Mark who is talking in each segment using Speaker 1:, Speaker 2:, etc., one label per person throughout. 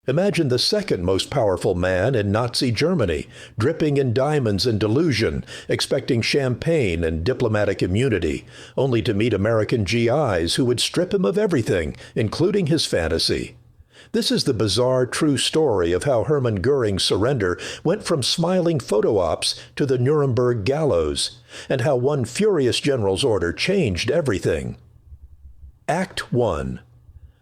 Speaker 1: Imagine the second most powerful man in Nazi Germany, dripping in diamonds and delusion, expecting champagne and diplomatic immunity, only to meet American GIs who would strip him of everything, including his fantasy. This is the bizarre true story of how Hermann Göring's surrender went from smiling photo ops to the Nuremberg gallows, and how one furious general's order changed everything. Act 1.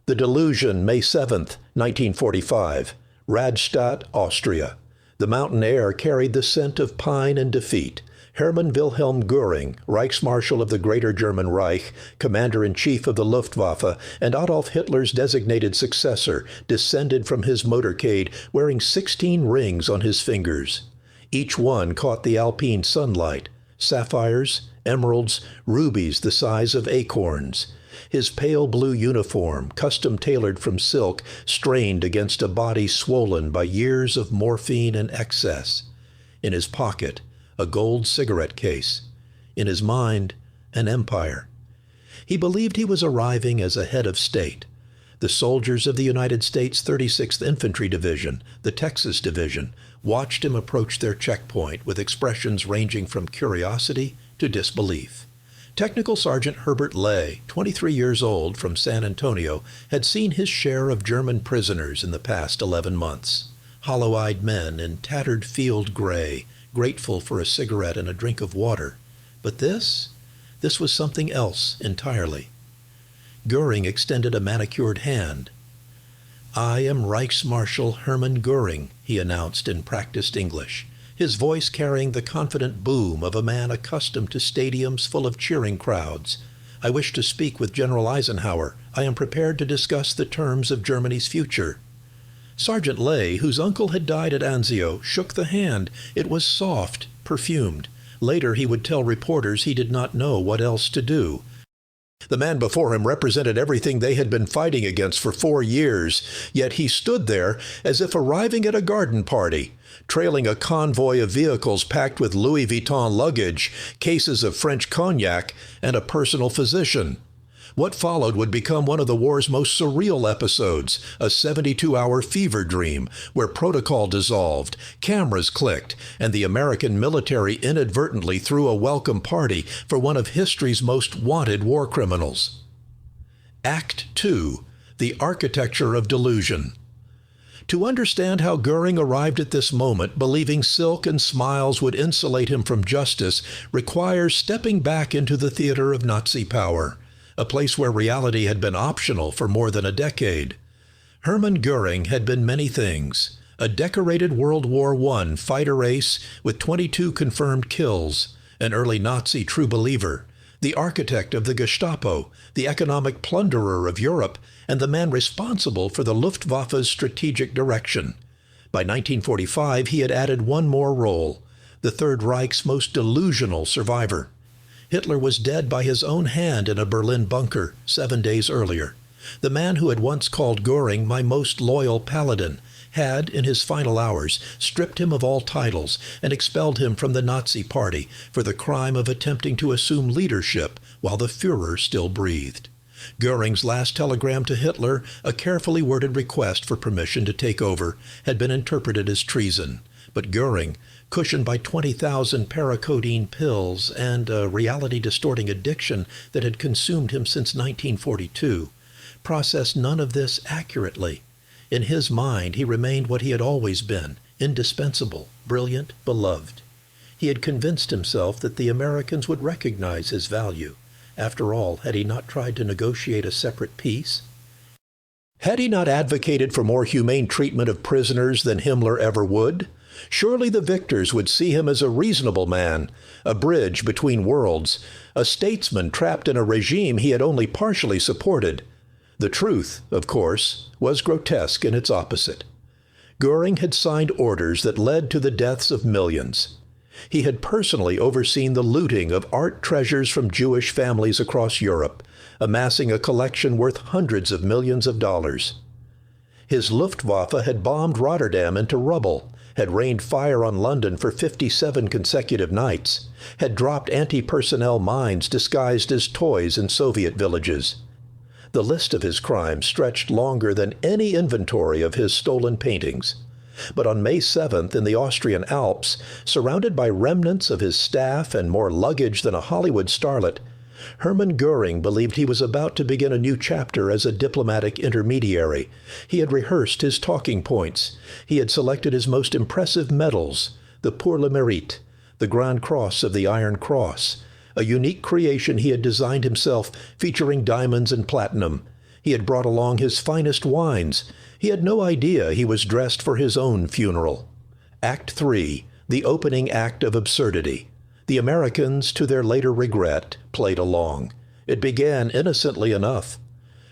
Speaker 1: The Delusion, May 7th, 1945. Radstadt, Austria. The mountain air carried the scent of pine and defeat. Hermann Wilhelm Göring, Reichsmarshal of the Greater German Reich, Commander-in-Chief of the Luftwaffe, and Adolf Hitler's designated successor, descended from his motorcade wearing 16 rings on his fingers. Each one caught the alpine sunlight, sapphires, emeralds, rubies the size of acorns. His pale blue uniform, custom-tailored from silk, strained against a body swollen by years of morphine and excess. In his pocket, a gold cigarette case. In his mind, an empire. He believed he was arriving as a head of state. The soldiers of the United States 36th Infantry Division, the Texas Division, watched him approach their checkpoint with expressions ranging from curiosity to disbelief. Technical Sergeant Herbert Lay, 23 years old, from San Antonio, had seen his share of German prisoners in the past 11 months. Hollow-eyed men in tattered field gray, grateful for a cigarette and a drink of water. But this was something else entirely. Göring extended a manicured hand. "I am Reichsmarshal Hermann Göring," he announced in practiced English, his voice carrying the confident boom of a man accustomed to stadiums full of cheering crowds. "I wish to speak with General Eisenhower. I am prepared to discuss the terms of Germany's future." Sergeant Lay, whose uncle had died at Anzio, shook the hand. It was soft, perfumed. Later he would tell reporters he did not know what else to do. The man before him represented everything they had been fighting against for 4 years, yet he stood there as if arriving at a garden party, trailing a convoy of vehicles packed with Louis Vuitton luggage, cases of French cognac, and a personal physician. What followed would become one of the war's most surreal episodes, a 72-hour fever dream where protocol dissolved, cameras clicked, and the American military inadvertently threw a welcome party for one of history's most wanted war criminals. Act 2. The Architecture of Delusion. To understand how Göring arrived at this moment, believing silk and smiles would insulate him from justice, requires stepping back into the theater of Nazi power, a place where reality had been optional for more than a decade. Hermann Göring had been many things: a decorated World War I fighter ace with 22 confirmed kills, an early Nazi true believer, the architect of the Gestapo, the economic plunderer of Europe, and the man responsible for the Luftwaffe's strategic direction. By 1945, he had added one more role: the Third Reich's most delusional survivor. Hitler was dead by his own hand in a Berlin bunker 7 days earlier. The man who had once called Göring my most loyal paladin had, in his final hours, stripped him of all titles and expelled him from the Nazi Party for the crime of attempting to assume leadership while the Führer still breathed. Göring's last telegram to Hitler, a carefully worded request for permission to take over, had been interpreted as treason. But Göring, cushioned by 20,000 paracodeine pills and a reality-distorting addiction that had consumed him since 1942, processed none of this accurately. In his mind, he remained what he had always been: indispensable, brilliant, beloved. He had convinced himself that the Americans would recognize his value. After all, had he not tried to negotiate a separate peace? Had he not advocated for more humane treatment of prisoners than Himmler ever would? Surely the victors would see him as a reasonable man, a bridge between worlds, a statesman trapped in a regime he had only partially supported. The truth, of course, was grotesque in its opposite. Göring had signed orders that led to the deaths of millions. He had personally overseen the looting of art treasures from Jewish families across Europe, amassing a collection worth hundreds of millions of dollars. His Luftwaffe had bombed Rotterdam into rubble, had rained fire on London for 57 consecutive nights, had dropped anti-personnel mines disguised as toys in Soviet villages. The list of his crimes stretched longer than any inventory of his stolen paintings. But on May 7th in the Austrian Alps, surrounded by remnants of his staff and more luggage than a Hollywood starlet, Hermann Göring believed he was about to begin a new chapter as a diplomatic intermediary. He had rehearsed his talking points. He had selected his most impressive medals, the Pour le Mérite, the Grand Cross of the Iron Cross, a unique creation he had designed himself featuring diamonds and platinum. He had brought along his finest wines. He had no idea he was dressed for his own funeral. Act 3, the opening act of absurdity. The Americans, to their later regret, played along. It began innocently enough.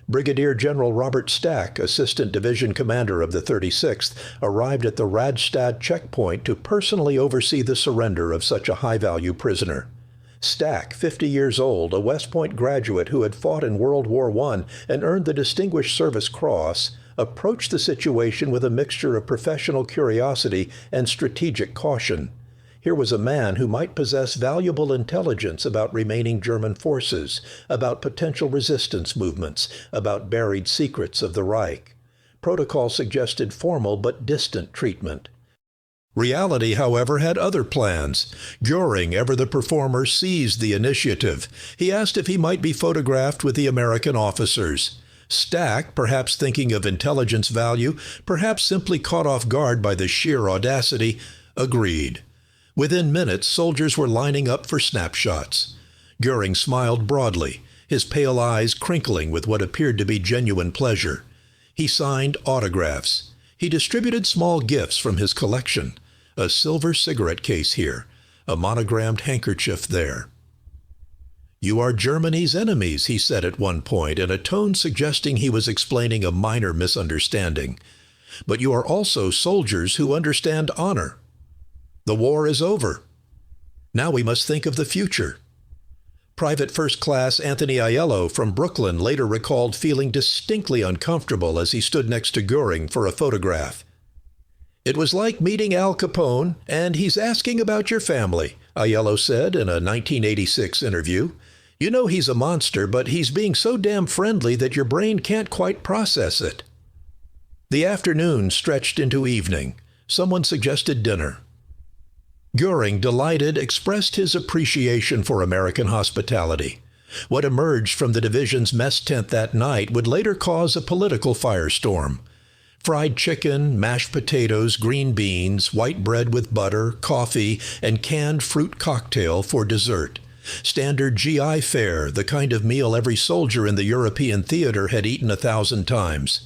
Speaker 1: Brigadier General Robert Stack, Assistant Division Commander of the 36th, arrived at the Rastatt checkpoint to personally oversee the surrender of such a high-value prisoner. Stack, 50 years old, a West Point graduate who had fought in World War I and earned the Distinguished Service Cross, approached the situation with a mixture of professional curiosity and strategic caution. Here was a man who might possess valuable intelligence about remaining German forces, about potential resistance movements, about buried secrets of the Reich. Protocol suggested formal but distant treatment. Reality, however, had other plans. Göring, ever the performer, seized the initiative. He asked if he might be photographed with the American officers. Stack, perhaps thinking of intelligence value, perhaps simply caught off guard by the sheer audacity, agreed. Within minutes, soldiers were lining up for snapshots. Göring smiled broadly, his pale eyes crinkling with what appeared to be genuine pleasure. He signed autographs. He distributed small gifts from his collection. A silver cigarette case here, a monogrammed handkerchief there. "You are Germany's enemies," he said at one point, in a tone suggesting he was explaining a minor misunderstanding. "But you are also soldiers who understand honor. The war is over. Now we must think of the future." Private First Class Anthony Aiello from Brooklyn later recalled feeling distinctly uncomfortable as he stood next to Göring for a photograph. "It was like meeting Al Capone, and he's asking about your family," Aiello said in a 1986 interview. "You know he's a monster, but he's being so damn friendly that your brain can't quite process it." The afternoon stretched into evening. Someone suggested dinner. Göring, delighted, expressed his appreciation for American hospitality. What emerged from the division's mess tent that night would later cause a political firestorm. Fried chicken, mashed potatoes, green beans, white bread with butter, coffee, and canned fruit cocktail for dessert. Standard GI fare, the kind of meal every soldier in the European theater had eaten 1,000 times.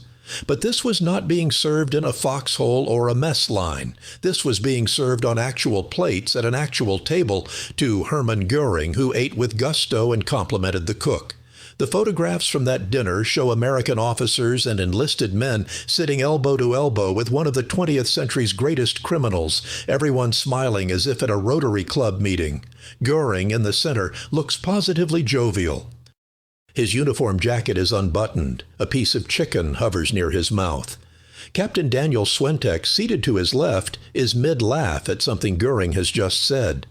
Speaker 1: But this was not being served in a foxhole or a mess line. This was being served on actual plates at an actual table to Hermann Göring, who ate with gusto and complimented the cook. The photographs from that dinner show American officers and enlisted men sitting elbow to elbow with one of the 20th century's greatest criminals, everyone smiling as if at a Rotary Club meeting. Göring, in the center, looks positively jovial. His uniform jacket is unbuttoned. A piece of chicken hovers near his mouth. Captain Daniel Swentek, seated to his left, is mid-laugh at something Göring has just said.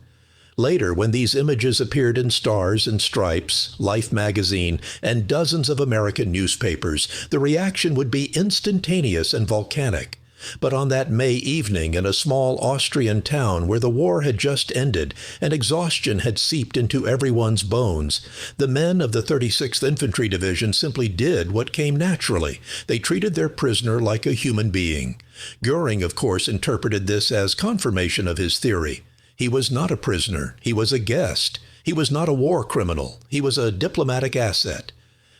Speaker 1: Later, when these images appeared in Stars and Stripes, Life magazine, and dozens of American newspapers, the reaction would be instantaneous and volcanic. But on that May evening in a small Austrian town where the war had just ended and exhaustion had seeped into everyone's bones, the men of the 36th Infantry Division simply did what came naturally. They treated their prisoner like a human being. Göring, of course, interpreted this as confirmation of his theory. He was not a prisoner. He was a guest. He was not a war criminal. He was a diplomatic asset.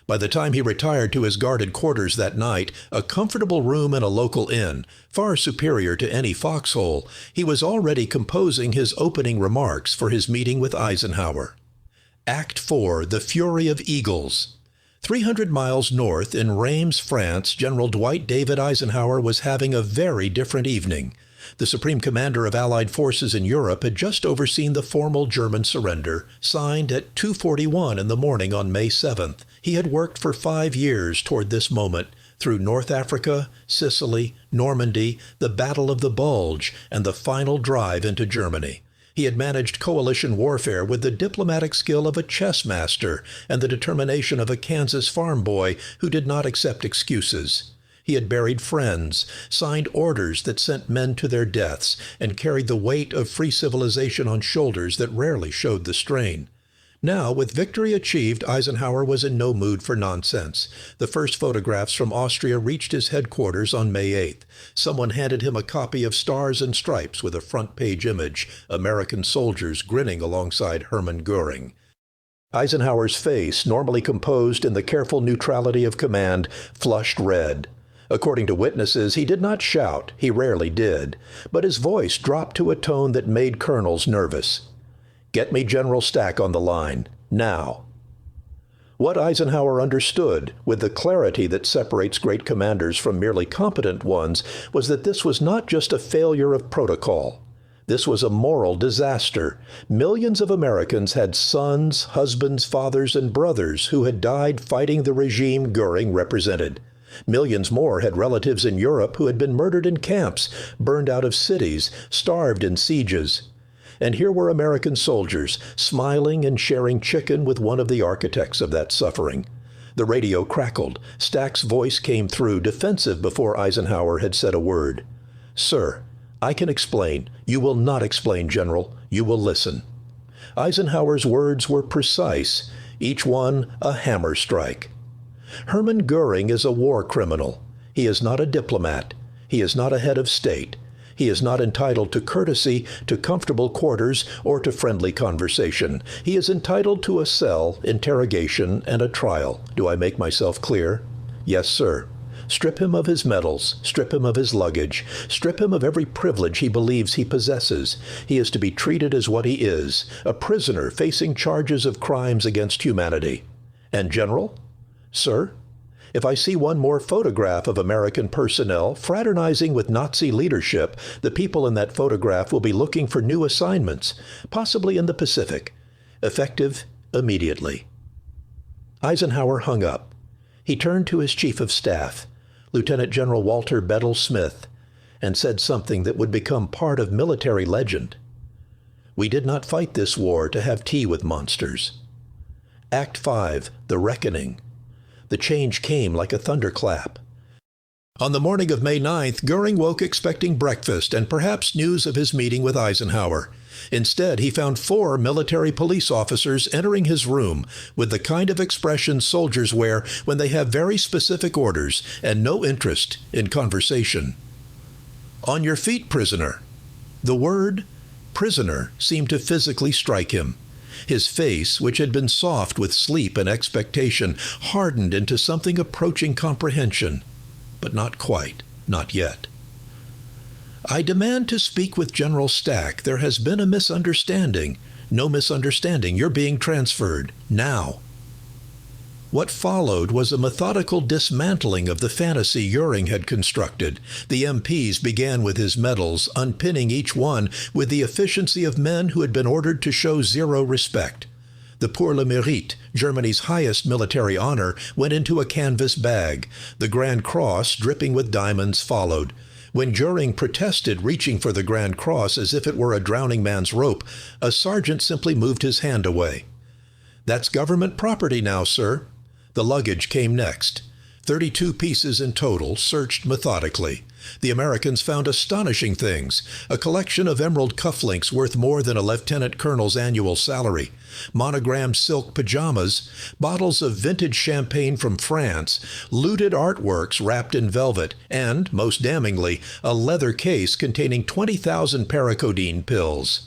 Speaker 1: By the time he retired to his guarded quarters that night, a comfortable room in a local inn, far superior to any foxhole, he was already composing his opening remarks for his meeting with Eisenhower. Act 4, The Fury of Eagles. 300 miles north in Reims, France, General Dwight David Eisenhower was having a very different evening. The Supreme Commander of Allied forces in Europe had just overseen the formal German surrender, signed at 2:41 in the morning on May 7th. He had worked for 5 years toward this moment, through North Africa, Sicily, Normandy, the Battle of the Bulge, and the final drive into Germany. He had managed coalition warfare with the diplomatic skill of a chess master and the determination of a Kansas farm boy who did not accept excuses. He had buried friends, signed orders that sent men to their deaths, and carried the weight of free civilization on shoulders that rarely showed the strain. Now, with victory achieved, Eisenhower was in no mood for nonsense. The first photographs from Austria reached his headquarters on May 8th. Someone handed him a copy of Stars and Stripes with a front-page image, American soldiers grinning alongside Hermann Göring. Eisenhower's face, normally composed in the careful neutrality of command, flushed red. According to witnesses, he did not shout, he rarely did, but his voice dropped to a tone that made colonels nervous. "Get me General Stack on the line, now." What Eisenhower understood, with the clarity that separates great commanders from merely competent ones, was that this was not just a failure of protocol. This was a moral disaster. Millions of Americans had sons, husbands, fathers, and brothers who had died fighting the regime Göring represented. Millions more had relatives in Europe who had been murdered in camps, burned out of cities, starved in sieges. And here were American soldiers, smiling and sharing chicken with one of the architects of that suffering. The radio crackled. Stack's voice came through, defensive before Eisenhower had said a word. "Sir, I can explain. You will not explain, General. You will listen." Eisenhower's words were precise, each one a hammer strike. Hermann Göring is a war criminal. He is not a diplomat. He is not a head of state. He is not entitled to courtesy, to comfortable quarters, or to friendly conversation. He is entitled to a cell, interrogation, and a trial. Do I make myself clear? Yes, sir. Strip him of his medals, strip him of his luggage, strip him of every privilege he believes he possesses. He is to be treated as what he is, a prisoner facing charges of crimes against humanity. And General? Sir? If I see one more photograph of American personnel fraternizing with Nazi leadership, the people in that photograph will be looking for new assignments, possibly in the Pacific, effective immediately. Eisenhower hung up. He turned to his chief of staff, Lieutenant General Walter Bedell Smith, and said something that would become part of military legend. "We did not fight this war to have tea with monsters." Act 5, The Reckoning. The change came like a thunderclap. On the morning of May 9th, Göring woke expecting breakfast and perhaps news of his meeting with Eisenhower. Instead, he found 4 military police officers entering his room with the kind of expression soldiers wear when they have very specific orders and no interest in conversation. "On your feet, prisoner." The word prisoner seemed to physically strike him. His face, which had been soft with sleep and expectation, hardened into something approaching comprehension. But not quite, not yet. "I demand to speak with General Stack. There has been a misunderstanding." "No misunderstanding. You're being transferred. Now." What followed was a methodical dismantling of the fantasy Göring had constructed. The MPs began with his medals, unpinning each one with the efficiency of men who had been ordered to show zero respect. The Pour le Mérite, Germany's highest military honor, went into a canvas bag. The Grand Cross, dripping with diamonds, followed. When Göring protested, reaching for the Grand Cross as if it were a drowning man's rope, a sergeant simply moved his hand away. "That's government property now, sir." The luggage came next. 32 pieces in total, searched methodically. The Americans found astonishing things: a collection of emerald cufflinks worth more than a lieutenant colonel's annual salary, monogrammed silk pajamas, bottles of vintage champagne from France, looted artworks wrapped in velvet, and, most damningly, a leather case containing 20,000 paracodeine pills.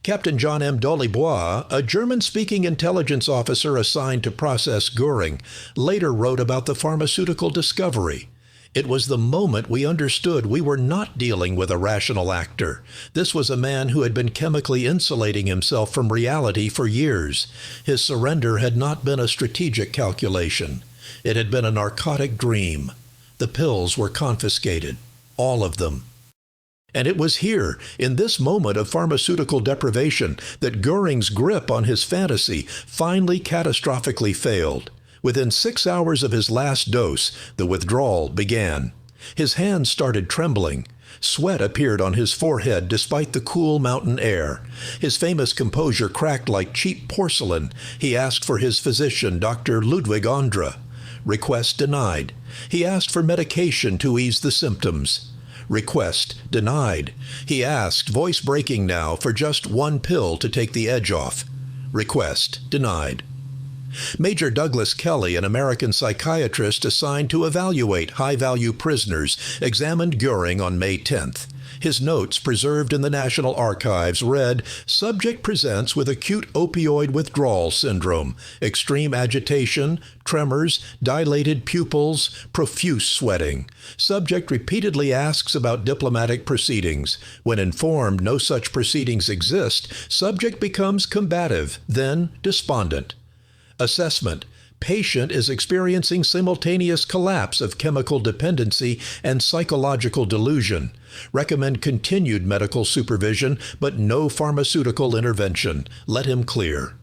Speaker 1: Captain John M. Dolibois, a German-speaking intelligence officer assigned to process Göring, later wrote about the pharmaceutical discovery. "It was the moment we understood we were not dealing with a rational actor. This was a man who had been chemically insulating himself from reality for years. His surrender had not been a strategic calculation. It had been a narcotic dream. The pills were confiscated, all of them." And it was here, in this moment of pharmaceutical deprivation, that Göring's grip on his fantasy finally catastrophically failed. Within 6 hours of his last dose, the withdrawal began. His hands started trembling. Sweat appeared on his forehead despite the cool mountain air. His famous composure cracked like cheap porcelain. He asked for his physician, Dr. Ludwig Andra. Request denied. He asked for medication to ease the symptoms. Request denied. He asked, voice breaking now, for just one pill to take the edge off. Request denied. Major Douglas Kelly, an American psychiatrist assigned to evaluate high-value prisoners, examined Göring on May 10th. His notes, preserved in the National Archives, read, "Subject presents with acute opioid withdrawal syndrome, extreme agitation, tremors, dilated pupils, profuse sweating. Subject repeatedly asks about diplomatic proceedings. When informed no such proceedings exist, subject becomes combative, then despondent. Assessment. Patient is experiencing simultaneous collapse of chemical dependency and psychological delusion. Recommend continued medical supervision, but no pharmaceutical intervention. Let him clear."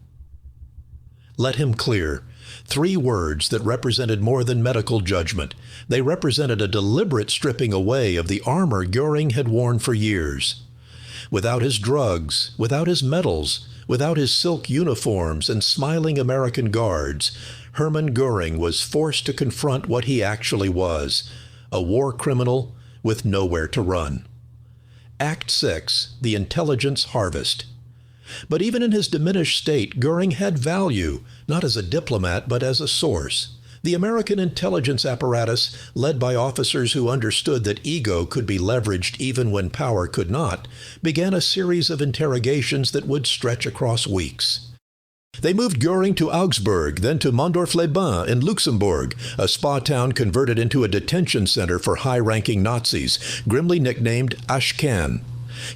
Speaker 1: Let him clear. 3 words that represented more than medical judgment. They represented a deliberate stripping away of the armor Göring had worn for years. Without his drugs, without his medals, without his silk uniforms and smiling American guards, Hermann Göring was forced to confront what he actually was, a war criminal with nowhere to run. Act 6, The Intelligence Harvest. But even in his diminished state, Göring had value, not as a diplomat, but as a source. The American intelligence apparatus, led by officers who understood that ego could be leveraged even when power could not, began a series of interrogations that would stretch across weeks. They moved Göring to Augsburg, then to Mondorf-les-Bains in Luxembourg, a spa town converted into a detention center for high-ranking Nazis, grimly nicknamed Ashcan.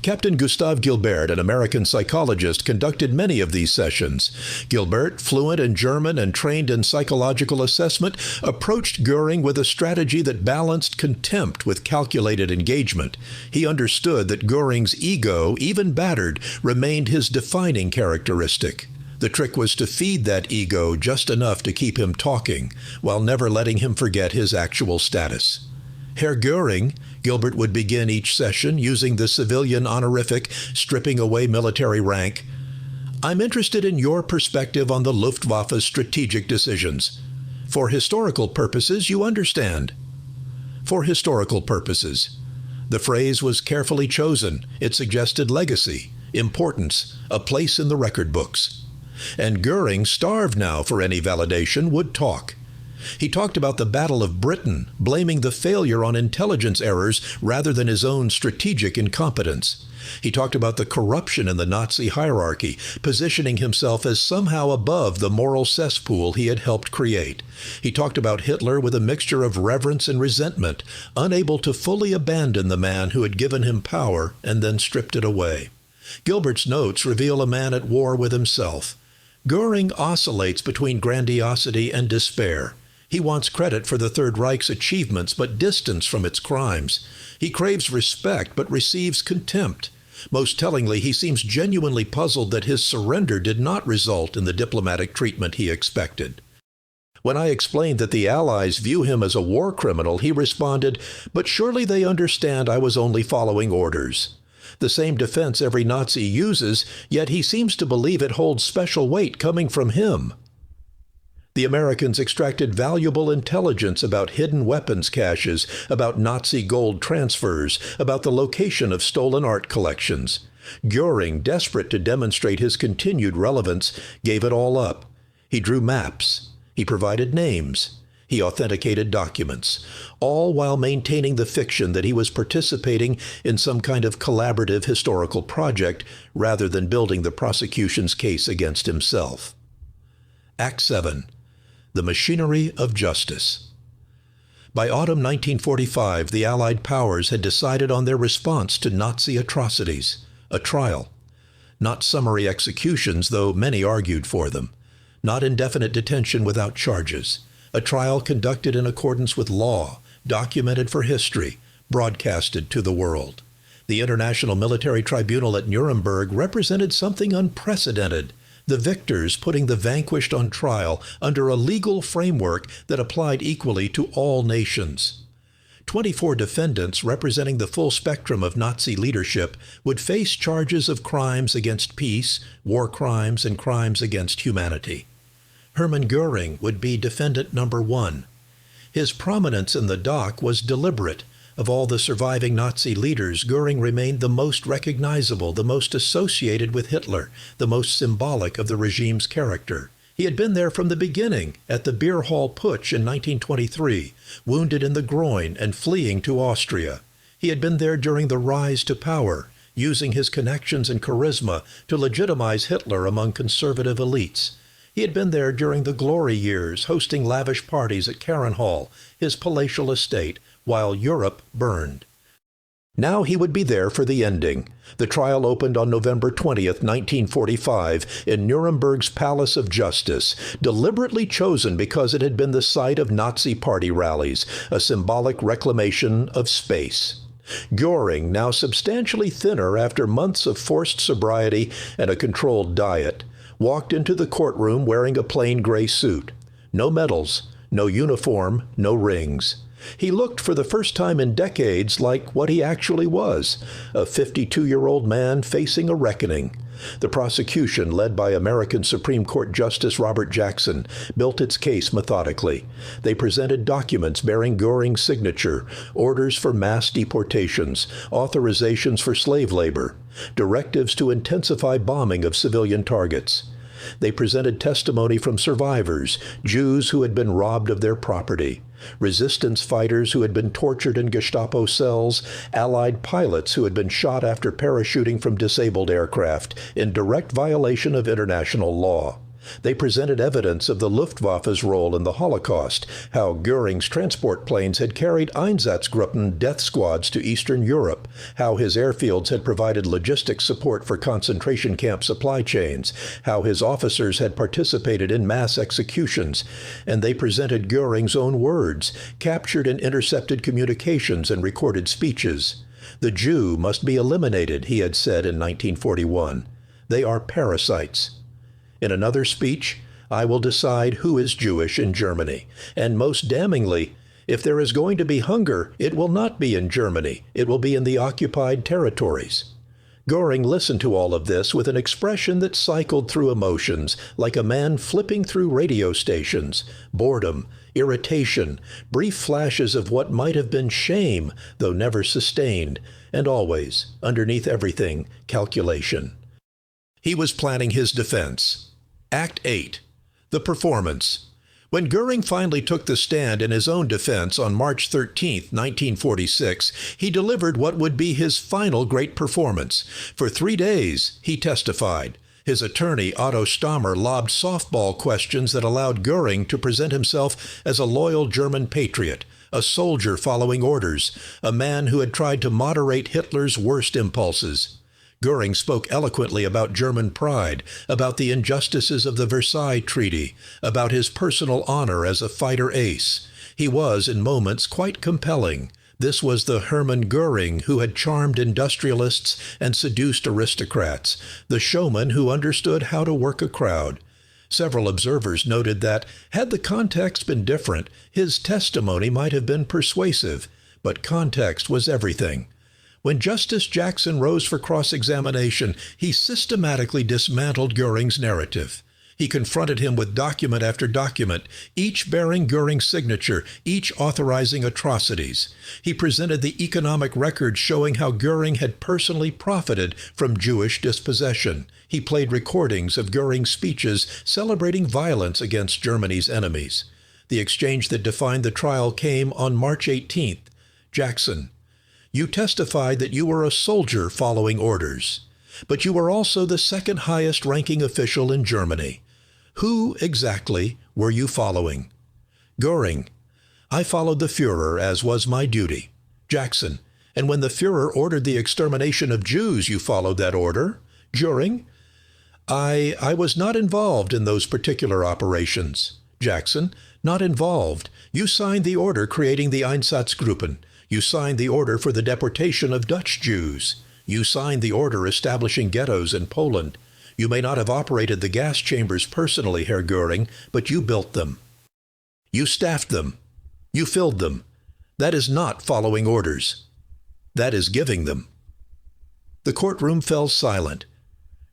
Speaker 1: Captain Gustave Gilbert, an American psychologist, conducted many of these sessions. Gilbert, fluent in German and trained in psychological assessment, approached Göring with a strategy that balanced contempt with calculated engagement. He understood that Göring's ego, even battered, remained his defining characteristic. The trick was to feed that ego just enough to keep him talking, while never letting him forget his actual status. Herr Göring, Gilbert would begin each session using the civilian honorific, stripping away military rank. "I'm interested in your perspective on the Luftwaffe's strategic decisions. For historical purposes, you understand." For historical purposes. The phrase was carefully chosen. It suggested legacy, importance, a place in the record books. And Göring, starved now for any validation, would talk. He talked about the Battle of Britain, blaming the failure on intelligence errors rather than his own strategic incompetence. He talked about the corruption in the Nazi hierarchy, positioning himself as somehow above the moral cesspool he had helped create. He talked about Hitler with a mixture of reverence and resentment, unable to fully abandon the man who had given him power and then stripped it away. Gilbert's notes reveal a man at war with himself. Göring oscillates between grandiosity and despair. He wants credit for the Third Reich's achievements, but distance from its crimes. He craves respect, but receives contempt. Most tellingly, he seems genuinely puzzled that his surrender did not result in the diplomatic treatment he expected. When I explained that the Allies view him as a war criminal, he responded, "But surely they understand I was only following orders." The same defense every Nazi uses, yet he seems to believe it holds special weight coming from him. The Americans extracted valuable intelligence about hidden weapons caches, about Nazi gold transfers, about the location of stolen art collections. Göring, desperate to demonstrate his continued relevance, gave it all up. He drew maps. He provided names. He authenticated documents, all while maintaining the fiction that he was participating in some kind of collaborative historical project rather than building the prosecution's case against himself. Act 7. The Machinery of Justice. By autumn 1945, the Allied powers had decided on their response to Nazi atrocities, a trial. Not summary executions, though many argued for them. Not indefinite detention without charges. A trial conducted in accordance with law, documented for history, broadcasted to the world. The International Military Tribunal at Nuremberg represented something unprecedented, the victors putting the vanquished on trial under a legal framework that applied equally to all nations. 24 defendants representing the full spectrum of Nazi leadership would face charges of crimes against peace, war crimes, and crimes against humanity. Hermann Göring would be defendant number 1. His prominence in the dock was deliberate. Of all the surviving Nazi leaders, Göring remained the most recognizable, the most associated with Hitler, the most symbolic of the regime's character. He had been there from the beginning, at the beer hall putsch in 1923, wounded in the groin and fleeing to Austria. He had been there during the rise to power, using his connections and charisma to legitimize Hitler among conservative elites. He had been there during the glory years, hosting lavish parties at Karen Hall, his palatial estate, while Europe burned. Now he would be there for the ending. The trial opened on November 20th, 1945, in Nuremberg's Palace of Justice, deliberately chosen because it had been the site of Nazi party rallies, a symbolic reclamation of space. Göring, now substantially thinner after months of forced sobriety and a controlled diet, walked into the courtroom wearing a plain gray suit. No medals, no uniform, no rings. He looked for the first time in decades like what he actually was, a 52-year-old man facing a reckoning. The prosecution, led by American Supreme Court Justice Robert Jackson, built its case methodically. They presented documents bearing Göring's signature, orders for mass deportations, authorizations for slave labor, directives to intensify bombing of civilian targets. They presented testimony from survivors, Jews who had been robbed of their property, resistance fighters who had been tortured in Gestapo cells, Allied pilots who had been shot after parachuting from disabled aircraft in direct violation of international law. They presented evidence of the Luftwaffe's role in the Holocaust, how Göring's transport planes had carried Einsatzgruppen death squads to Eastern Europe, how his airfields had provided logistic support for concentration camp supply chains, how his officers had participated in mass executions, and they presented Göring's own words, captured in intercepted communications and recorded speeches. The Jew must be eliminated, he had said in 1941. They are parasites. In another speech, I will decide who is Jewish in Germany. And most damningly, if there is going to be hunger, it will not be in Germany. It will be in the occupied territories. Göring listened to all of this with an expression that cycled through emotions, like a man flipping through radio stations, boredom, irritation, brief flashes of what might have been shame, though never sustained, and always, underneath everything, calculation. He was planning his defense. Act 8. The performance. When Göring finally took the stand in his own defense on March 13, 1946, he delivered what would be his final great performance. For 3 days, he testified. His attorney, Otto Stammer, lobbed softball questions that allowed Göring to present himself as a loyal German patriot, a soldier following orders, a man who had tried to moderate Hitler's worst impulses. Göring spoke eloquently about German pride, about the injustices of the Versailles Treaty, about his personal honor as a fighter ace. He was, in moments, quite compelling. This was the Hermann Göring who had charmed industrialists and seduced aristocrats, the showman who understood how to work a crowd. Several observers noted that, had the context been different, his testimony might have been persuasive, but context was everything. When Justice Jackson rose for cross-examination, he systematically dismantled Göring's narrative. He confronted him with document after document, each bearing Göring's signature, each authorizing atrocities. He presented the economic records showing how Göring had personally profited from Jewish dispossession. He played recordings of Göring's speeches celebrating violence against Germany's enemies. The exchange that defined the trial came on March 18th. Jackson: You testified that you were a soldier following orders, but you were also the second highest ranking official in Germany. Who exactly were you following? Göring: I followed the Führer, as was my duty. Jackson: And when the Führer ordered the extermination of Jews, you followed that order? Göring: I was not involved in those particular operations. Jackson: Not involved. You signed the order creating the Einsatzgruppen. You signed the order for the deportation of Dutch Jews. You signed the order establishing ghettos in Poland. You may not have operated the gas chambers personally, Herr Göring, but you built them. You staffed them. You filled them. That is not following orders. That is giving them. The courtroom fell silent.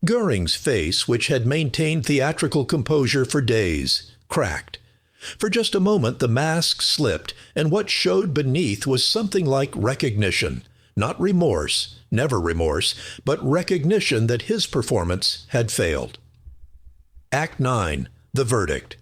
Speaker 1: Göring's face, which had maintained theatrical composure for days, cracked. For just a moment the mask slipped, and what showed beneath was something like recognition. Not remorse, never remorse, but recognition that his performance had failed. Act 9. The Verdict.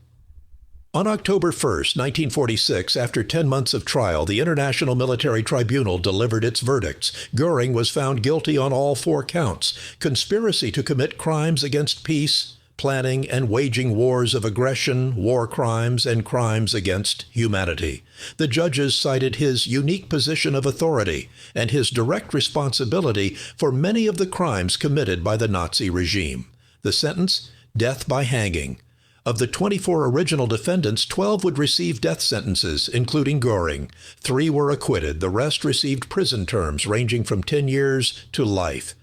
Speaker 1: On October 1, 1946, after 10 months of trial, the International Military Tribunal delivered its verdicts. Göring was found guilty on all 4 counts: conspiracy to commit crimes against peace, planning and waging wars of aggression, war crimes, and crimes against humanity. The judges cited his unique position of authority and his direct responsibility for many of the crimes committed by the Nazi regime. The sentence? Death by hanging. Of the 24 original defendants, 12 would receive death sentences, including Göring. 3 were acquitted. The rest received prison terms ranging from 10 years to life.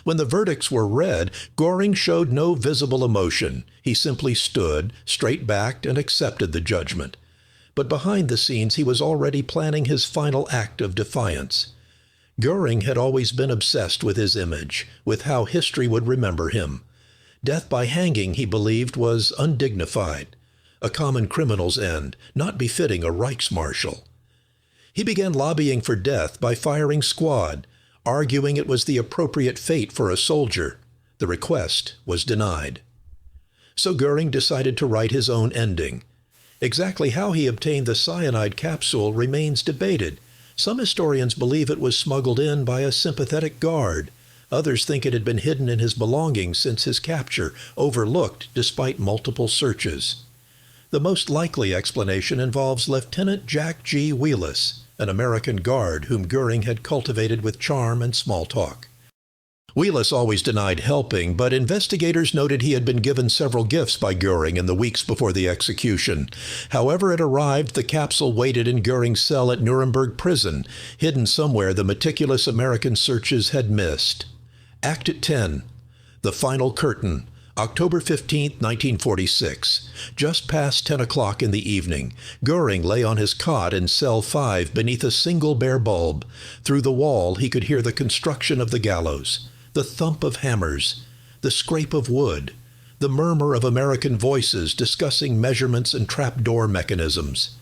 Speaker 1: When the verdicts were read, Göring showed no visible emotion. He simply stood, straight-backed, and accepted the judgment. But behind the scenes, he was already planning his final act of defiance. Göring had always been obsessed with his image, with how history would remember him. Death by hanging, he believed, was undignified, a common criminal's end, not befitting a Reichsmarshal. He began lobbying for death by firing squad, arguing it was the appropriate fate for a soldier. The request was denied. So Göring decided to write his own ending. Exactly how he obtained the cyanide capsule remains debated. Some historians believe it was smuggled in by a sympathetic guard. Others think it had been hidden in his belongings since his capture, overlooked despite multiple searches. The most likely explanation involves Lieutenant Jack G. Wheelis, an American guard whom Göring had cultivated with charm and small talk. Wheelis always denied helping, but investigators noted he had been given several gifts by Göring in the weeks before the execution. However it arrived, the capsule waited in Göring's cell at Nuremberg prison, hidden somewhere the meticulous American searches had missed. Act 10. The Final Curtain. October 15, 1946. Just past 10 o'clock in the evening, Göring lay on his cot in cell 5 beneath a single bare bulb. Through the wall he could hear the construction of the gallows, the thump of hammers, the scrape of wood, the murmur of American voices discussing measurements and trapdoor mechanisms.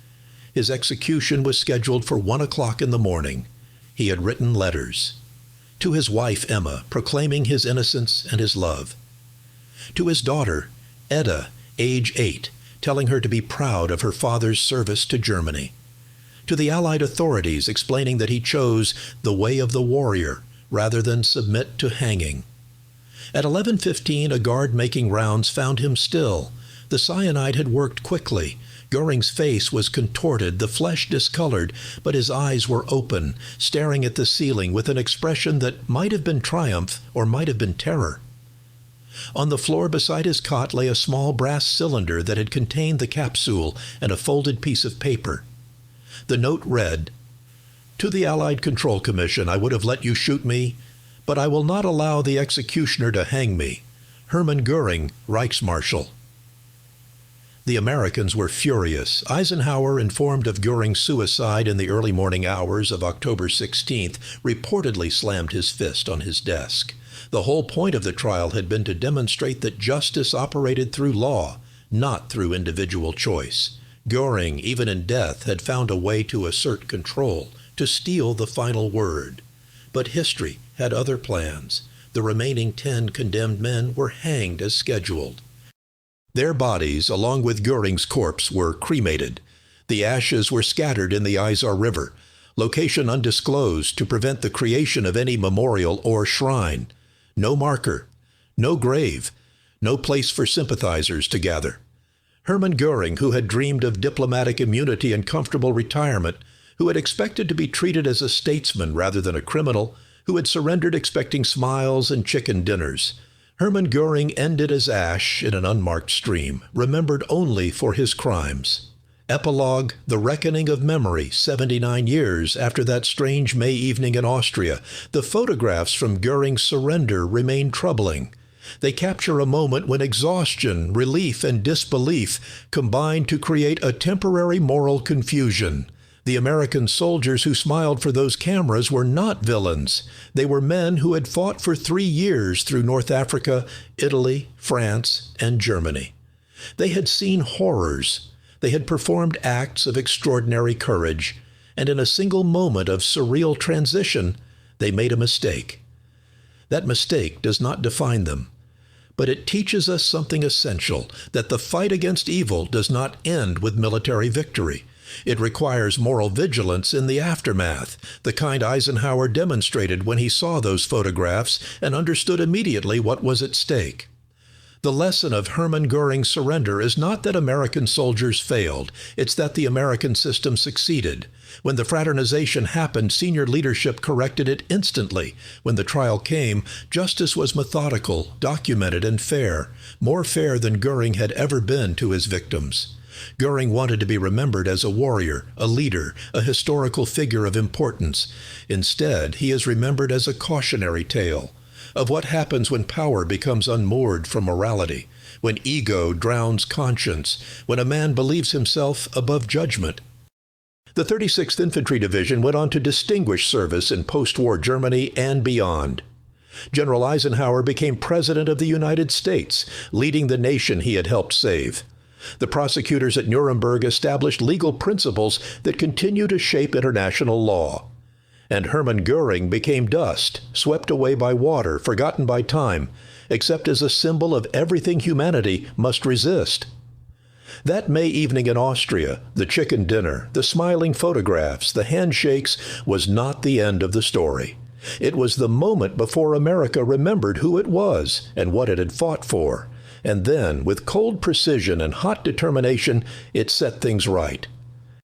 Speaker 1: His execution was scheduled for 1 o'clock in the morning. He had written letters. To his wife Emma, proclaiming his innocence and his love. To his daughter, Edda, age 8, telling her to be proud of her father's service to Germany. To the Allied authorities, explaining that he chose the way of the warrior rather than submit to hanging. At 11:15, a guard making rounds found him still. The cyanide had worked quickly. Göring's face was contorted, the flesh discolored, but his eyes were open, staring at the ceiling with an expression that might have been triumph or might have been terror. On the floor beside his cot lay a small brass cylinder that had contained the capsule and a folded piece of paper. The note read, "To the Allied Control Commission, I would have let you shoot me, but I will not allow the executioner to hang me. Hermann Göring, Reichsmarshal." The Americans were furious. Eisenhower, informed of Göring's suicide in the early morning hours of October 16th, reportedly slammed his fist on his desk. The whole point of the trial had been to demonstrate that justice operated through law, not through individual choice. Göring, even in death, had found a way to assert control, to steal the final word. But history had other plans. The remaining 10 condemned men were hanged as scheduled. Their bodies, along with Göring's corpse, were cremated. The ashes were scattered in the Isar River, location undisclosed to prevent the creation of any memorial or shrine. No marker, no grave, no place for sympathizers to gather. Hermann Göring, who had dreamed of diplomatic immunity and comfortable retirement, who had expected to be treated as a statesman rather than a criminal, who had surrendered expecting smiles and chicken dinners. Hermann Göring ended as ash in an unmarked stream, remembered only for his crimes. Epilogue, The Reckoning of Memory, 79 years after that strange May evening in Austria. The photographs from Göring's surrender remain troubling. They capture a moment when exhaustion, relief, and disbelief combined to create a temporary moral confusion. The American soldiers who smiled for those cameras were not villains. They were men who had fought for 3 years through North Africa, Italy, France, and Germany. They had seen horrors. They had performed acts of extraordinary courage. And in a single moment of surreal transition, they made a mistake. That mistake does not define them. But it teaches us something essential, that the fight against evil does not end with military victory. It requires moral vigilance in the aftermath, the kind Eisenhower demonstrated when he saw those photographs and understood immediately what was at stake. The lesson of Hermann Göring's surrender is not that American soldiers failed, it's that the American system succeeded. When the fraternization happened, senior leadership corrected it instantly. When the trial came, justice was methodical, documented, and fair, more fair than Göring had ever been to his victims. Göring wanted to be remembered as a warrior, a leader, a historical figure of importance. Instead, he is remembered as a cautionary tale of what happens when power becomes unmoored from morality, when ego drowns conscience, when a man believes himself above judgment. The 36th Infantry Division went on to distinguished service in post-war Germany and beyond. General Eisenhower became President of the United States, leading the nation he had helped save. The prosecutors at Nuremberg established legal principles that continue to shape international law. And Hermann Göring became dust, swept away by water, forgotten by time, except as a symbol of everything humanity must resist. That May evening in Austria, the chicken dinner, the smiling photographs, the handshakes, was not the end of the story. It was the moment before America remembered who it was and what it had fought for. And then, with cold precision and hot determination, it set things right.